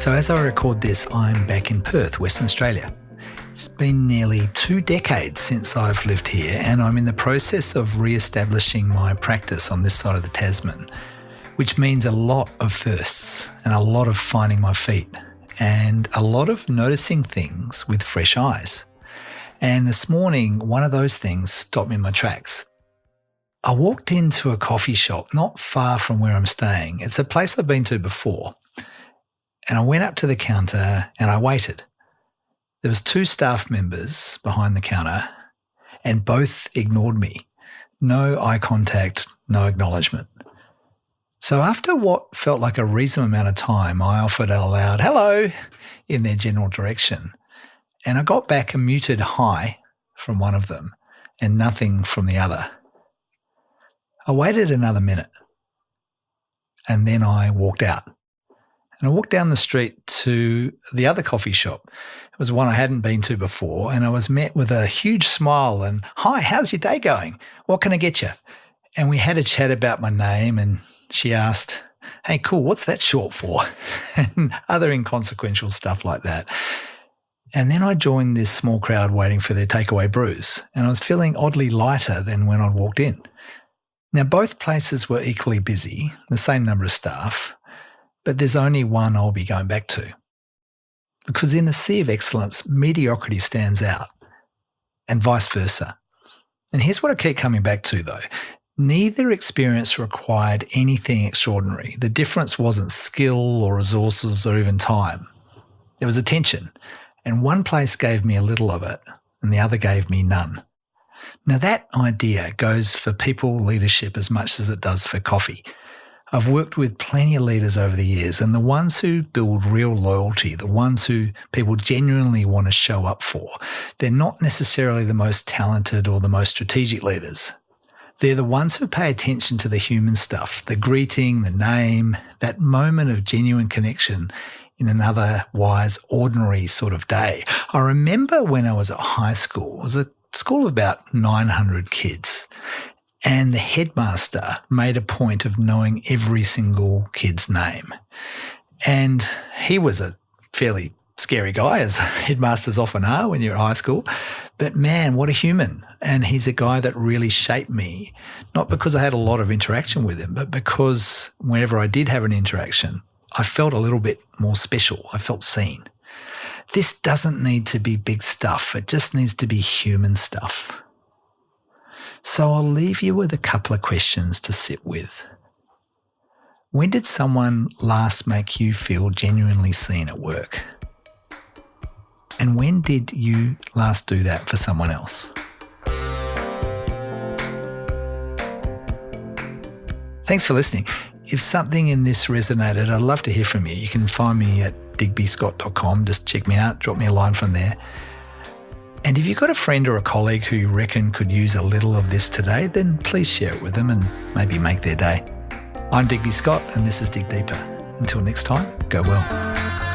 So as I record this, I'm back in Perth, Western Australia. It's been nearly 2 decades since I've lived here, and I'm in the process of re-establishing my practice on this side of the Tasman, which means a lot of firsts and a lot of finding my feet and a lot of noticing things with fresh eyes. And this morning, one of those things stopped me in my tracks. I walked into a coffee shop not far from where I'm staying. It's a place I've been to before. And I went up to the counter and I waited. There was 2 staff members behind the counter and both ignored me. No eye contact, no acknowledgement. So after what felt like a reasonable amount of time, I offered a loud hello in their general direction. And I got back a muted hi from one of them and nothing from the other. I waited another minute and then I walked out. And I walked down the street to the other coffee shop. It was one I hadn't been to before, and I was met with a huge smile and, "Hi, how's your day going? What can I get you?" And we had a chat about my name, and she asked, "Hey, cool, what's that short for?" and other inconsequential stuff like that. And then I joined this small crowd waiting for their takeaway brews, and I was feeling oddly lighter than when I'd walked in. Now, both places were equally busy, the same number of staff, but there's only one I'll be going back to. Because in a sea of excellence, mediocrity stands out, and vice versa. And here's what I keep coming back to though. Neither experience required anything extraordinary. The difference wasn't skill or resources or even time. There was attention, and one place gave me a little of it, and the other gave me none. Now that idea goes for people leadership as much as it does for coffee. I've worked with plenty of leaders over the years, and the ones who build real loyalty, the ones who people genuinely want to show up for, they're not necessarily the most talented or the most strategic leaders. They're the ones who pay attention to the human stuff, the greeting, the name, that moment of genuine connection in an otherwise ordinary sort of day. I remember when I was at high school, it was a school of about 900 kids. And the headmaster made a point of knowing every single kid's name. And he was a fairly scary guy, as headmasters often are when you're at high school. But man, what a human. And he's a guy that really shaped me, not because I had a lot of interaction with him, but because whenever I did have an interaction, I felt a little bit more special. I felt seen. This doesn't need to be big stuff. It just needs to be human stuff. So I'll leave you with a couple of questions to sit with. When did someone last make you feel genuinely seen at work? And when did you last do that for someone else? Thanks for listening. If something in this resonated, I'd love to hear from you. You can find me at digbyscott.com. Just check me out, drop me a line from there. And if you've got a friend or a colleague who you reckon could use a little of this today, then please share it with them and maybe make their day. I'm Digby Scott, and this is Dig Deeper. Until next time, go well.